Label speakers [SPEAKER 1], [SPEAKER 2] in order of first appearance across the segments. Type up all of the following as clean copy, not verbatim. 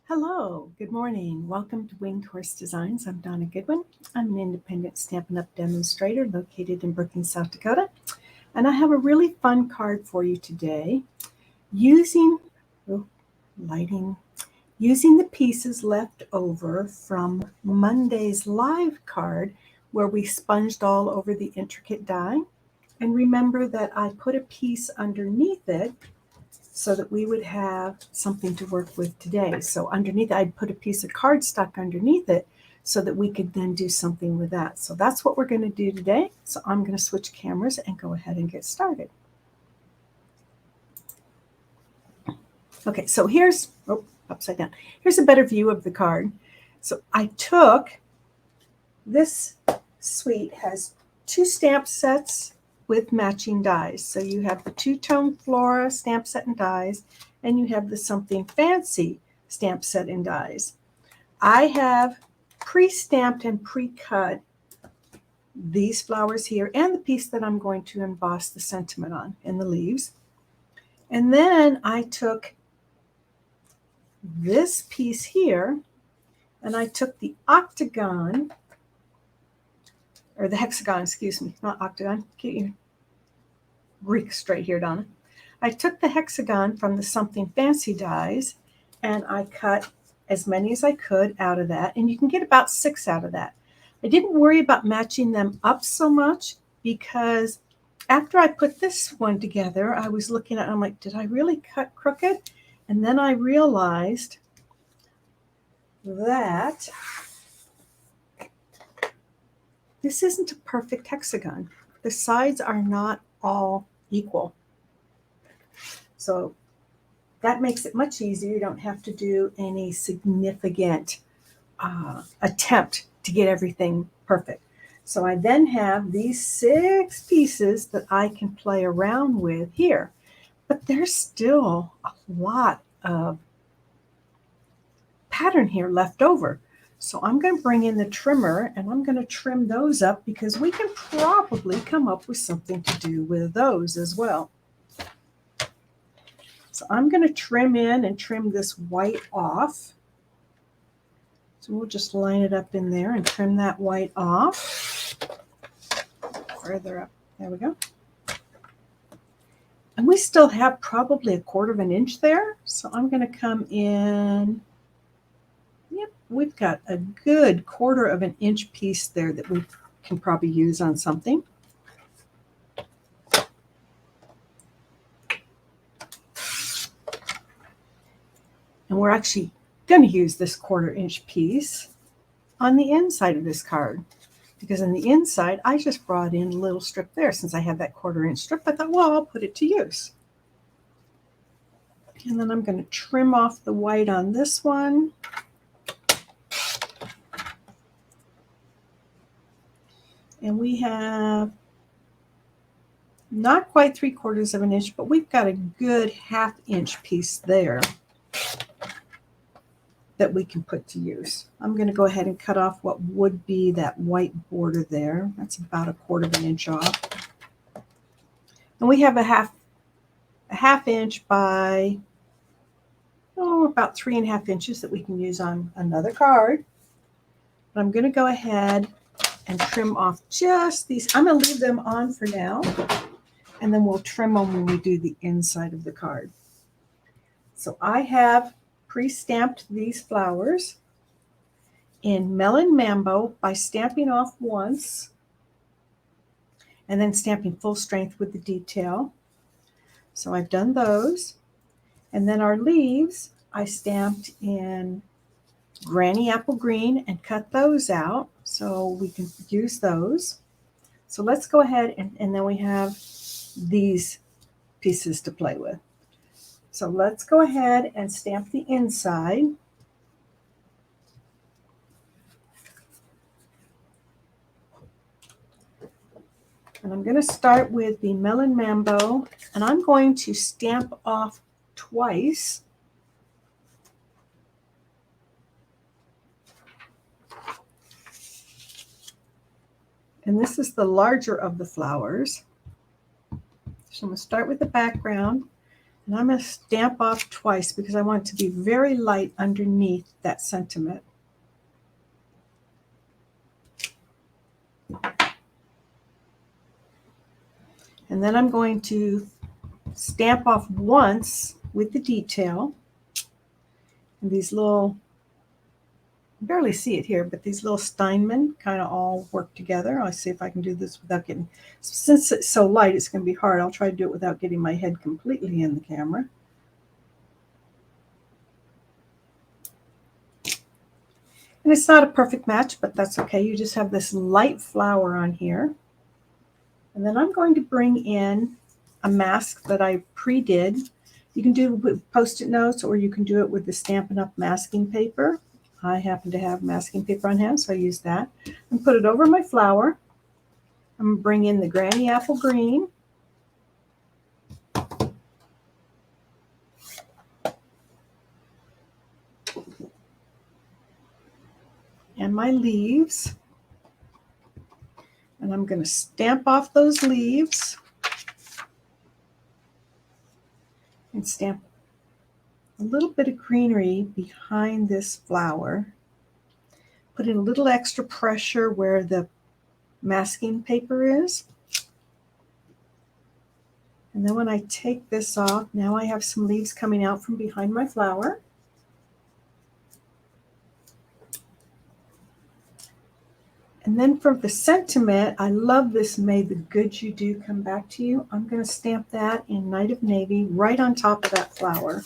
[SPEAKER 1] Hello, good morning. Welcome to Winged Horse Designs. I'm Donna Goodwin. I'm an independent Stampin' Up! Demonstrator located in Brookings, South Dakota. And I have a really fun card for you today using the pieces left over from Monday's live card where we sponged all over the intricate die. And remember that I put a piece underneath it so that we would have something to work with today. So underneath, I'd put a piece of cardstock underneath it so that we could then do something with that. So that's what we're going to do today. So I'm going to switch cameras and go ahead and get started. Okay, so here's, upside down. Here's a better view of the card. So I took, this suite has 2 stamp sets with matching dies. So you have the two-tone Flora stamp set and dies, and you have the Something Fancy stamp set and dies. I have pre-stamped and pre-cut these flowers here and the piece that I'm going to emboss the sentiment on in the leaves. And then I took this piece here and I took the octagon, or the hexagon, excuse me, not octagon. Get your Greek straight here, Donna. I took the hexagon from the Something Fancy dies and I cut as many as I could out of that. And you can get about 6 out of that. I didn't worry about matching them up so much because after I put this one together, I was looking at it, I'm like, did I really cut crooked? And then I realized that this isn't a perfect hexagon. The sides are not all equal. So that makes it much easier. You don't have to do any significant attempt to get everything perfect. So I then have these 6 pieces that I can play around with here. But there's still a lot of pattern here left over. So I'm going to bring in the trimmer and I'm going to trim those up because we can probably come up with something to do with those as well. So I'm going to trim in and trim this white off. So we'll just line it up in there and trim that white off. Further up. There we go. And we still have probably 1/4 of an inch there. So I'm going to come in. Yep, we've got a good 1/4 of an inch piece there that we can probably use on something. And we're actually going to use this 1/4 inch piece on the inside of this card. Because on the inside, I just brought in a little strip there. Since I have that 1/4 inch strip, I thought, well, I'll put it to use. And then I'm going to trim off the white on this one. And we have not quite 3/4 of an inch, but we've got a good 1/2 inch piece there that we can put to use. I'm going to go ahead and cut off what would be that white border there. That's about 1/4 of an inch off. And we have a half inch by, about 3.5 inches that we can use on another card. But I'm going to go ahead and trim off just these. I'm going to leave them on for now, and then we'll trim them when we do the inside of the card. So I have pre-stamped these flowers in Melon Mambo by stamping off once and then stamping full strength with the detail. So I've done those. And then our leaves, I stamped in Granny Apple Green and cut those out so we can use those. So let's go ahead and then we have these pieces to play with. So let's go ahead and stamp the inside. And I'm going to start with the Melon Mambo, and I'm going to stamp off twice. And this is the larger of the flowers. So I'm going to start with the background. And I'm going to stamp off twice because I want it to be very light underneath that sentiment. And then I'm going to stamp off once with the detail. And these little, you barely see it here, but these little Steinman kind of all work together. I'll see if I can do this without getting, since it's so light, it's going to be hard. I'll try to do it without getting my head completely in the camera. And it's not a perfect match, but that's okay. You just have this light flower on here. And then I'm going to bring in a mask that I pre-did. You can do it with Post-it notes, or you can do it with the Stampin' Up! Masking paper. I happen to have masking paper on hand, so I use that. And put it over my flower. I'm going to bring in the Granny Apple Green. And my leaves. And I'm going to stamp off those leaves and stamp a little bit of greenery behind this flower. Put in a little extra pressure where the masking paper is. And then when I take this off, now I have some leaves coming out from behind my flower. And then from the sentiment, I love this May the Good You Do Come Back to You. I'm going to stamp that in Night of Navy right on top of that flower.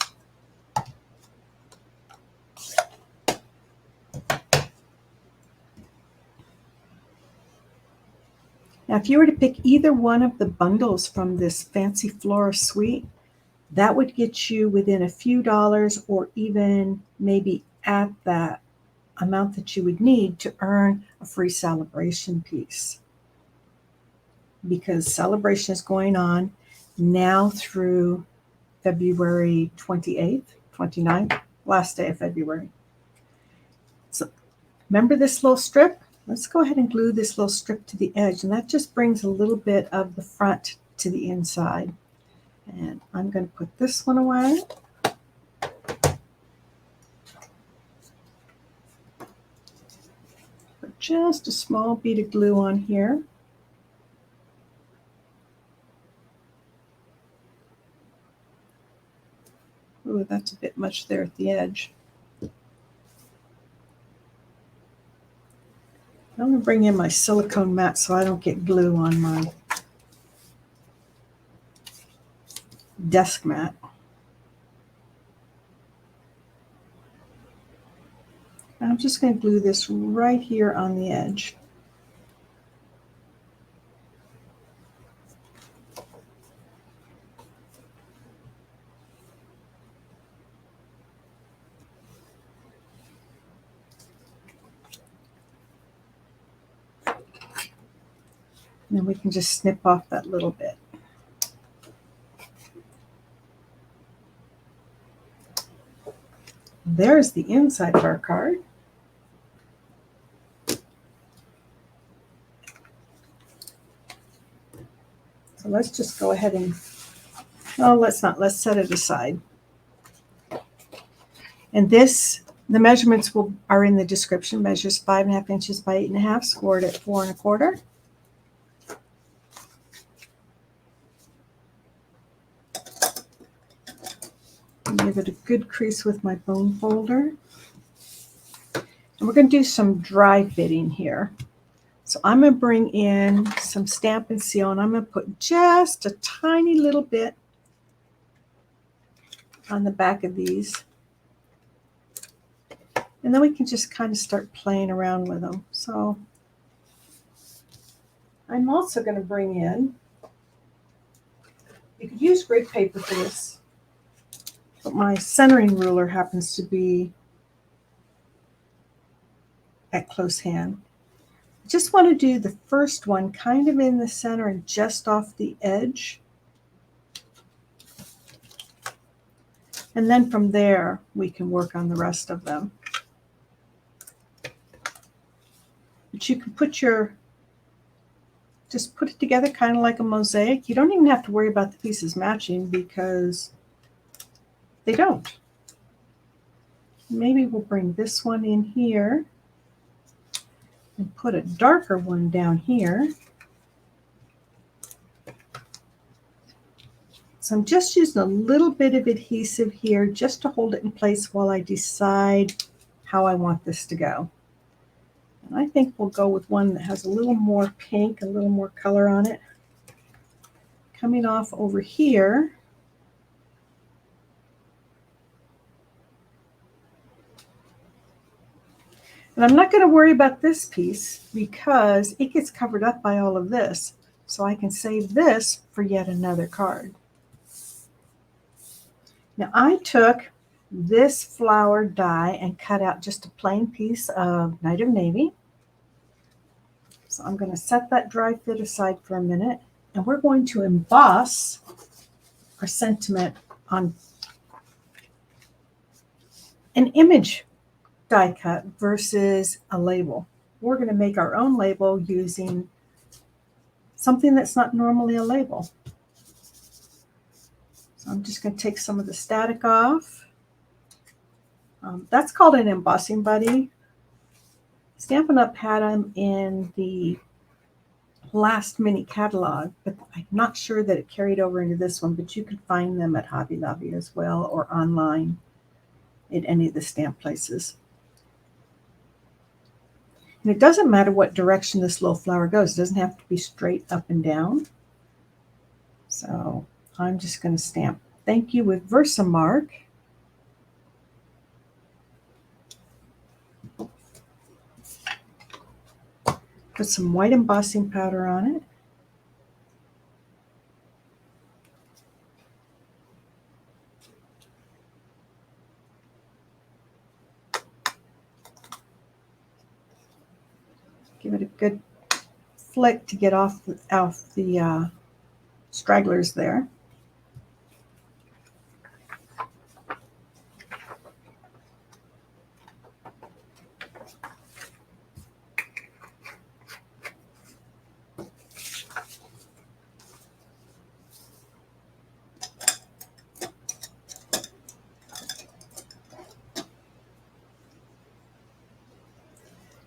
[SPEAKER 1] Now, if you were to pick either one of the bundles from this Fancy Flora suite, that would get you within a few dollars or even maybe at that amount that you would need to earn a free celebration piece. Because celebration is going on now through February 28th, 29th, last day of February. So remember this little strip? Let's go ahead and glue this little strip to the edge, and that just brings a little bit of the front to the inside. And I'm going to put this one away. Put just a small bead of glue on here. Ooh, that's a bit much there at the edge. I'm going to bring in my silicone mat so I don't get glue on my desk mat. I'm just going to glue this right here on the edge. And then we can just snip off that little bit. There's the inside of our card. So let's just go ahead and, oh, let's set it aside. And this, the measurements are in the description. Measures 5.5 inches by 8.5, scored at 4 1/4. Give it a good crease with my bone folder. And we're going to do some dry bitting here. So I'm going to bring in some Stampin' Seal, and I'm going to put just a tiny little bit on the back of these. And then we can just kind of start playing around with them. So I'm also going to bring in, you could use grid paper for this, but my centering ruler happens to be at close hand. I just want to do the first one kind of in the center and just off the edge. And then from there, we can work on the rest of them. But you can just put it together kind of like a mosaic. You don't even have to worry about the pieces matching because they don't. Maybe we'll bring this one in here and put a darker one down here. So I'm just using a little bit of adhesive here just to hold it in place while I decide how I want this to go. And I think we'll go with one that has a little more pink, a little more color on it. Coming off over here. And I'm not going to worry about this piece because it gets covered up by all of this. So I can save this for yet another card. Now I took this flower die and cut out just a plain piece of Night of Navy. So I'm going to set that dry fit aside for a minute, and we're going to emboss our sentiment on an image die cut versus a label. We're going to make our own label using something that's not normally a label. So I'm just going to take some of the static off. That's called an embossing buddy. Stampin' Up! Had them in the last mini catalog, but I'm not sure that it carried over into this one, but you can find them at Hobby Lobby as well or online at any of the stamp places. And it doesn't matter what direction this little flower goes. It doesn't have to be straight up and down. So I'm just going to stamp thank you with Versamark. Put some white embossing powder on it. Give it a good flick to get off the stragglers there.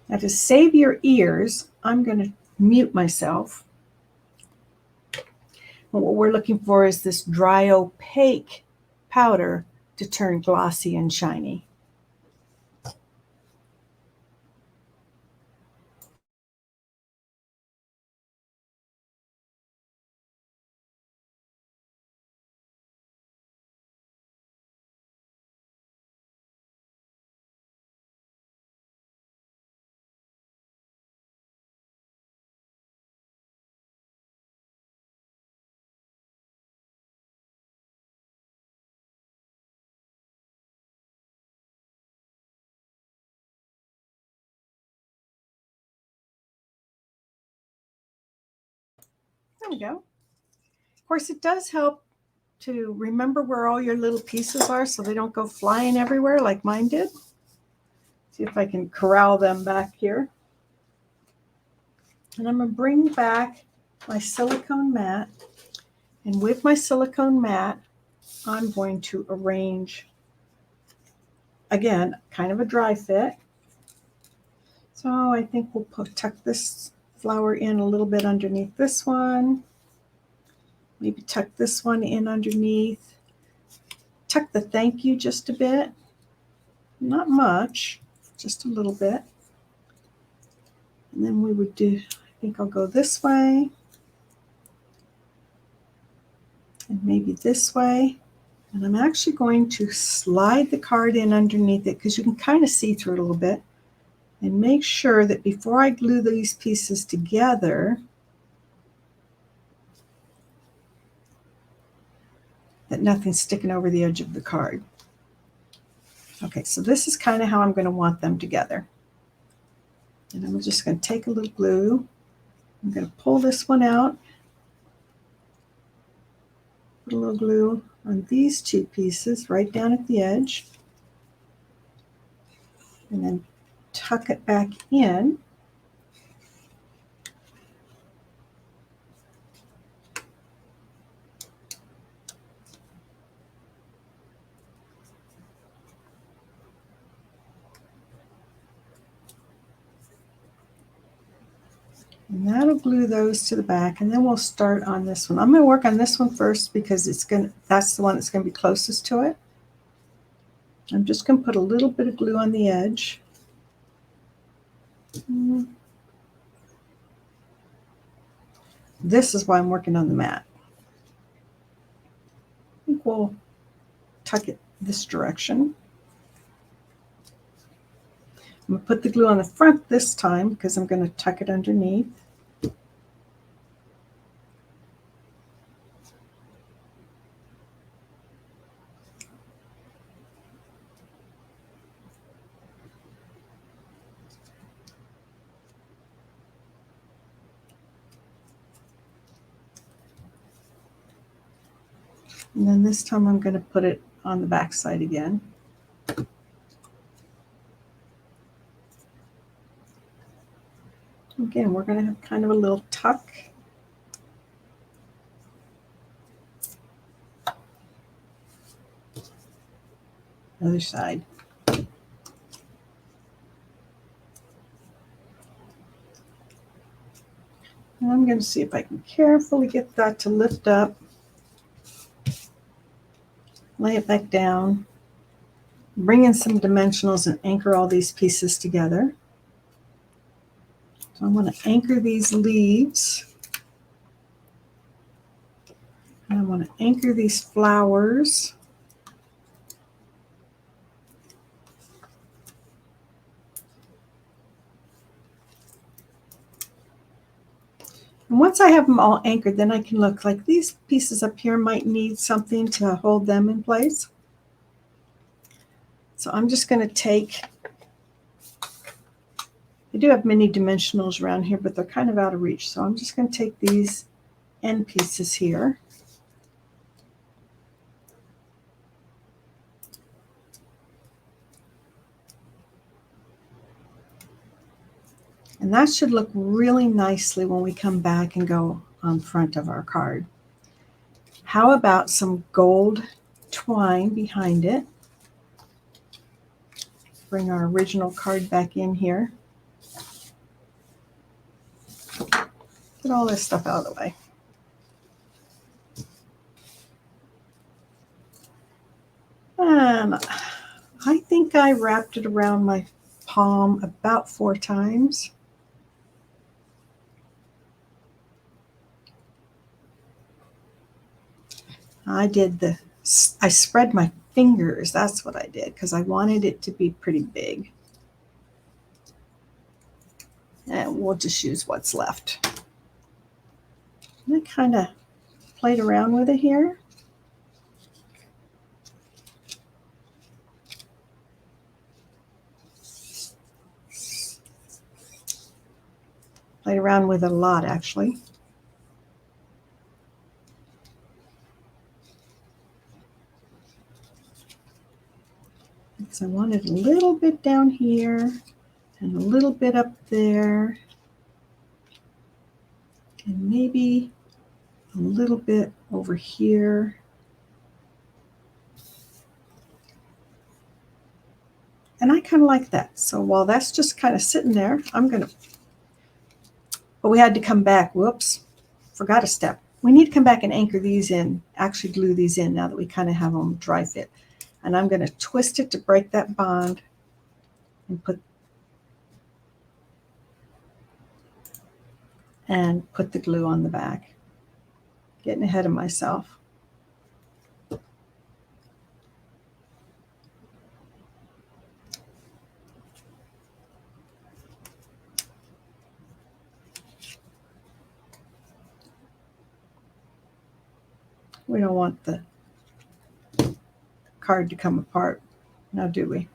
[SPEAKER 1] Now to save your ears, I'm going to mute myself. And what we're looking for is this dry opaque powder to turn glossy and shiny. There we go. Of course, it does help to remember where all your little pieces are so they don't go flying everywhere like mine did. See if I can corral them back here. And I'm going to bring back my silicone mat. And with my silicone mat, I'm going to arrange, again, kind of a dry fit. So I think we'll tuck this flower in a little bit underneath this one. Maybe tuck this one in underneath. Tuck the thank you just a bit. Not much, just a little bit. And then we would do, I think I'll go this way. And maybe this way. And I'm actually going to slide the card in underneath it because you can kind of see through it a little bit. And make sure that before I glue these pieces together, that nothing's sticking over the edge of the card. Okay, so this is kind of how I'm going to want them together. And I'm just going to take a little glue. I'm going to pull this one out. Put a little glue on these two pieces right down at the edge. And then tuck it back in. And that'll glue those to the back, and then we'll start on this one. I'm going to work on this one first because that's the one that's going to be closest to it. I'm just going to put a little bit of glue on the edge. This is why I'm working on the mat. I think we'll tuck it this direction. I'm going to put the glue on the front this time because I'm going to tuck it underneath. And then this time I'm going to put it on the back side again. Again, we're going to have kind of a little tuck. Other side. And I'm going to see if I can carefully get that to lift up. Lay it back down. Bring in some dimensionals and anchor all these pieces together. So I'm going to anchor these leaves. And I want to anchor these flowers. And once I have them all anchored, then I can look like these pieces up here might need something to hold them in place. So I'm just going to take, I do have many dimensionals around here, but they're kind of out of reach. So I'm just going to take these end pieces here. And that should look really nicely when we come back and go on front of our card. How about some gold twine behind it? Bring our original card back in here. Get all this stuff out of the way. And I think I wrapped it around my palm about 4 times. I spread my fingers, that's what I did, because I wanted it to be pretty big. And we'll just use what's left. And I kind of played around with it here. Played around with it a lot, actually. Because I wanted a little bit down here and a little bit up there. And maybe a little bit over here. And I kind of like that. So while that's just kind of sitting there, but we had to come back. Whoops, forgot a step. We need to come back and anchor these in, actually glue these in now that we kind of have them dry fit. And I'm going to twist it to break that bond and put the glue on the back. Getting ahead of myself. We don't want the card to come apart, now do we?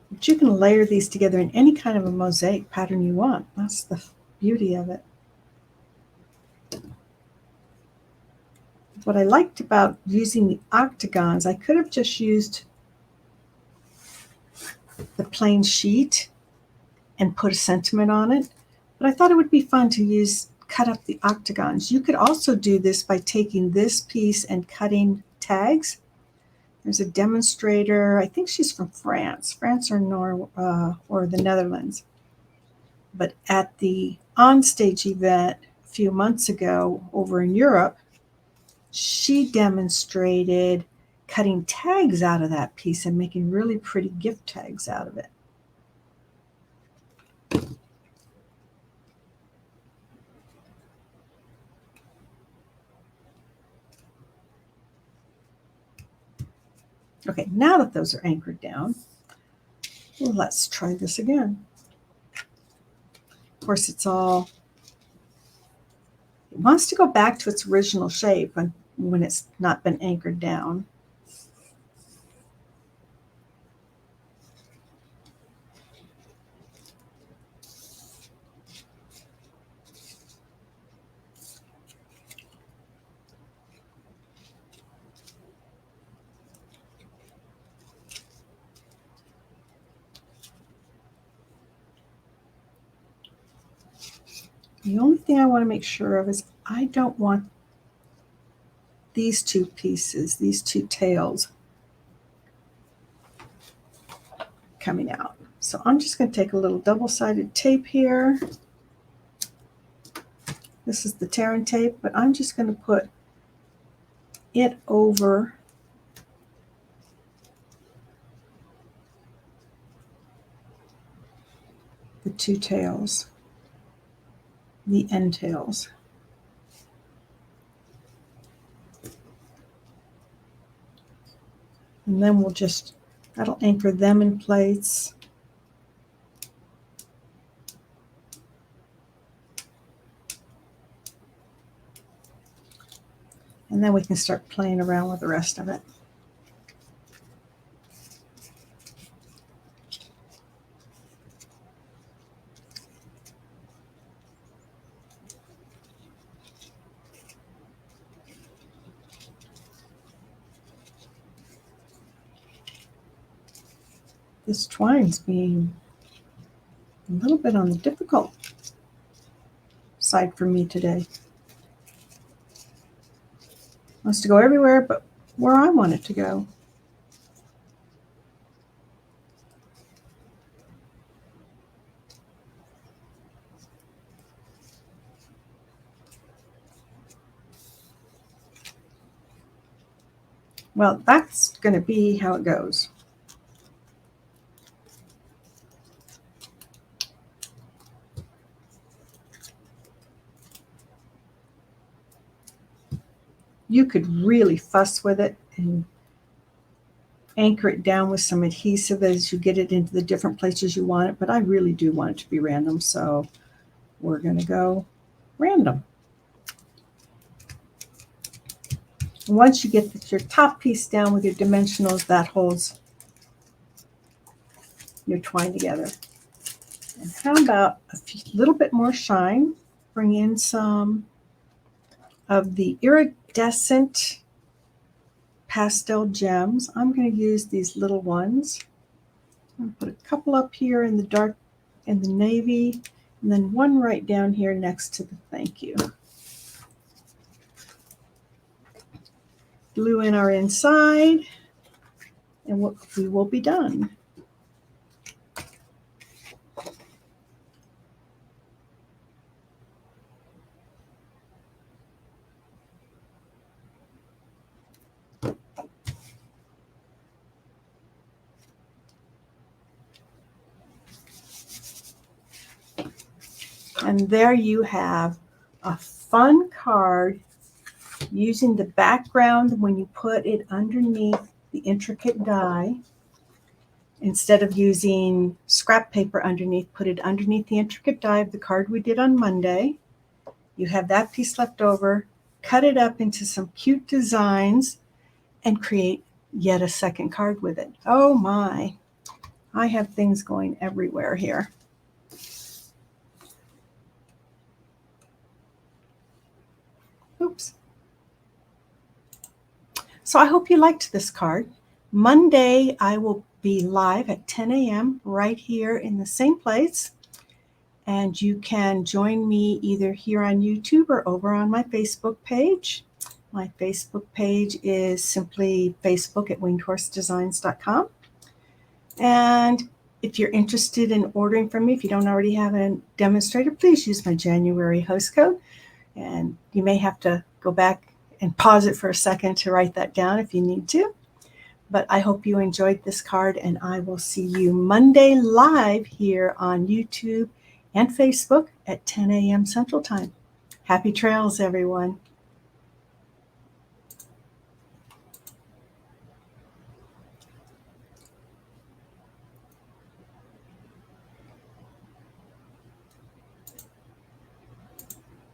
[SPEAKER 1] But you can layer these together in any kind of a mosaic pattern you want. That's the beauty of it. What I liked about using the octagons, I could have just used the plain sheet and put a sentiment on it, but I thought it would be fun to cut up the octagons. You could also do this by taking this piece and cutting tags. There's a demonstrator. I think she's from France or the Netherlands. But at the onstage event a few months ago over in Europe, she demonstrated cutting tags out of that piece and making really pretty gift tags out of it. Okay, now that those are anchored down, let's try this again. Of course, it wants to go back to its original shape when it's not been anchored down. The only thing I want to make sure of is I don't want these two pieces, these two tails, coming out. So I'm just going to take a little double-sided tape here. This is the tearing tape, but I'm just going to put it over the two tails, the end tails. And then that'll anchor them in place. And then we can start playing around with the rest of it. This twine's being a little bit on the difficult side for me today. Wants to go everywhere but where I want it to go. Well, that's going to be how it goes. You could really fuss with it and anchor it down with some adhesive as you get it into the different places you want it, but I really do want it to be random, so we're going to go random. Once you get your top piece down with your dimensionals, that holds your twine together. And how about a little bit more shine? Bring in some of the iridescent pastel gems. I'm going to use these little ones. I'm going to put a couple up here in the dark and the navy, and then one right down here next to the thank you. Glue in our inside, and we will be done. And there you have a fun card using the background when you put it underneath the intricate die. Instead of using scrap paper underneath, put it underneath the intricate die of the card we did on Monday. You have that piece left over, cut it up into some cute designs, and create yet a second card with it. Oh my, I have things going everywhere here. Oops. So I hope you liked this card. Monday, I will be live at 10 a.m. right here in the same place. And you can join me either here on YouTube or over on my Facebook page. My Facebook page is simply facebook@wingedhorsedesigns.com. And if you're interested in ordering from me, if you don't already have a demonstrator, please use my January host code. And you may have to go back and pause it for a second to write that down if you need to. But I hope you enjoyed this card, and I will see you Monday live here on YouTube and Facebook at 10 a.m. Central Time. Happy trails, everyone.